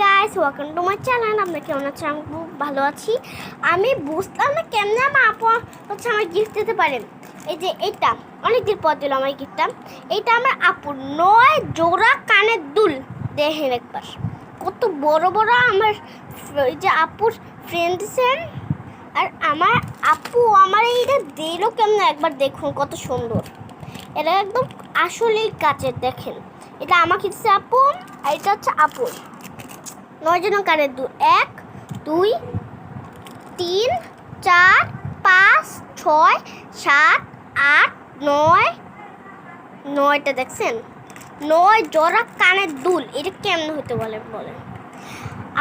Guys, welcome to my channel. আপনারা কেমন আছেন? আমি খুব ভালো আছি। আমি বুঝলাম না কেমনে আমার আপু হচ্ছে আমার গিফট দিতে পারেন। এই যে এইটা অনেকদিন পর দিল আমার গিফটটা। এইটা আমার আপুর 9 জোড়া কানের দুল। দেখেন একবার কত বড় বড় আমার এই যে আপুর ফ্রেন্ডসের। আর আমার আপু আমার এইটা দিল কেমন একবার দেখুন, কত সুন্দর। এটা একদম আসলেই কাচের। দেখেন এটা আমাকে দিচ্ছে আপু, আর এটা হচ্ছে আপুর 9 জন কানের দুল। 1 2 3 4 5 6 7 8 9 9টা দেখছেন, 9 জোড়া কানের দুল। এটা কেমন হতে বলেন?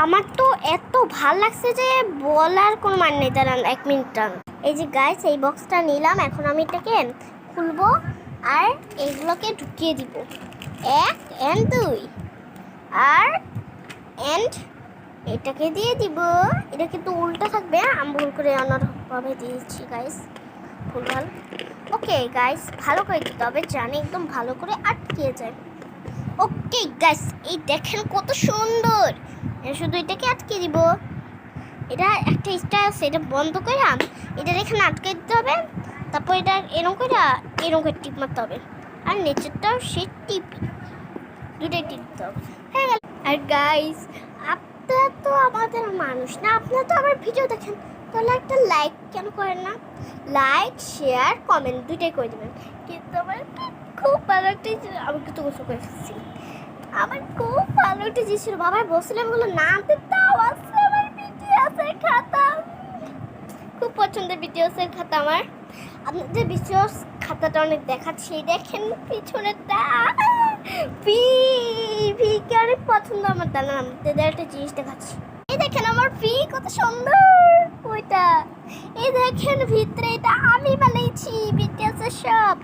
আমার তো এত ভাল লাগছে যে বলার কোনো মান নেই। দাঁড়ান 1 মিনিট দাঁড়ান। এই যে গাইস, এই বক্সটা নিলাম। এখন আমি এটাকে খুলবো আর এগুলোকে ঢুকিয়ে দিব। 1 and 2 আর এন্ড এটাকে দিয়ে দিব। এটা কিন্তু উল্টা থাকবে, আমি ভুল করে অন্যভাবে দিয়েছি গাইস, ভুলভাল। ওকে গাইস, ভালো করে দিতে হবে, জানি একদম ভালো করে আটকে যায়। ওকে গাইস, এই দেখেন কত সুন্দর। শুধু এটাকে আটকে দিব। এটা একটা স্টার আছে, এটা বন্ধ করে এটা এখানে আটকে দিতে হবে। তারপর এটা এরকম করে টিপ মারতে হবে, আর নিচেরটাও সে টিপ, দুটোই টিপ দিতে হবে। হয়ে গেল। আর গাইস, আপনারা তো আমাদের মানুষ না, আপনারা তো আমার ভিডিও দেখেন, তাহলে একটা লাইক কেন করেন না? লাইক শেয়ার কমেন্ট দুইটাই করে দেবেন। কিন্তু আমার খুব ভালো একটা, আমি কিন্তু গোসল করে এসেছি। আমার খুব ভালো একটা জিনিস ছিল, বাবা বলছিলাম বলো না তাও আছে আমার বিটিএসের খাতা। খুব পছন্দের বিটিএসের খাতা আমার। আপনাদের বিটিএস খাতাটা অনেক দেখাচ্ছি, দেখেন পিছনেরটা। কে অনেক পছন্দ আমার। দাঁড়ান আপনাদের একটা জিনিস দেখাচ্ছি। এই দেখেন আমার কত সুন্দর ওইটা। এই দেখেন ভিতরে এটা আমি বানিয়েছি বিটিএসের সব।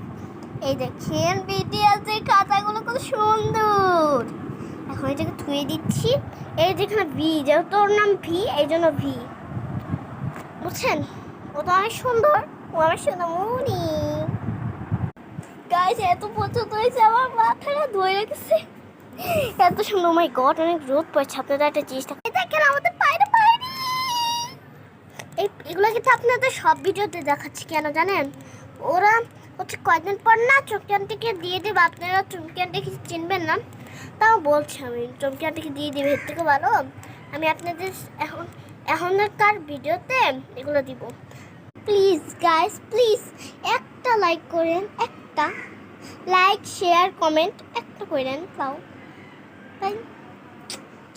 এই দেখেন বিটিএসের খাতাগুলো কত সুন্দর। এখন এটাকে ধুয়ে দিচ্ছি। এই যেখানে ভি, যেহেতু ওর নাম ভি, এই জন্য ভি, বুঝছেন? ও তো অনেক সুন্দর, ও আমার সোনামণি। গাইস, এত পছন্দ হয়েছে, আমার মাথাটা ধুয়ে রেখেছে, এত সুন্দর। মাই গড, অনেক রোদ পড়ছে। আপনাদের একটা জিনিস দেখেন, আমাদের পায়রা পায়রি। এগুলো কিন্তু আপনাদের সব ভিডিওতে দেখাচ্ছি, কেন জানেন? ওরা হচ্ছে কয়েকদিন পর না চমকি আন্টিকে দিয়ে দেবে। আপনারা চমকি আন্টিকে চিনবেন না, তাও বলছি আমি, চমকি আন্টিকে দিয়ে দেবে। এর থেকে ভালো আমি আপনাদের এখনকার ভিডিওতে এগুলো দিব। প্লিজ গাইস, প্লিজ একটা লাইক করেন, একটা লাইক শেয়ার কমেন্ট একটা করেন, তাও তাই।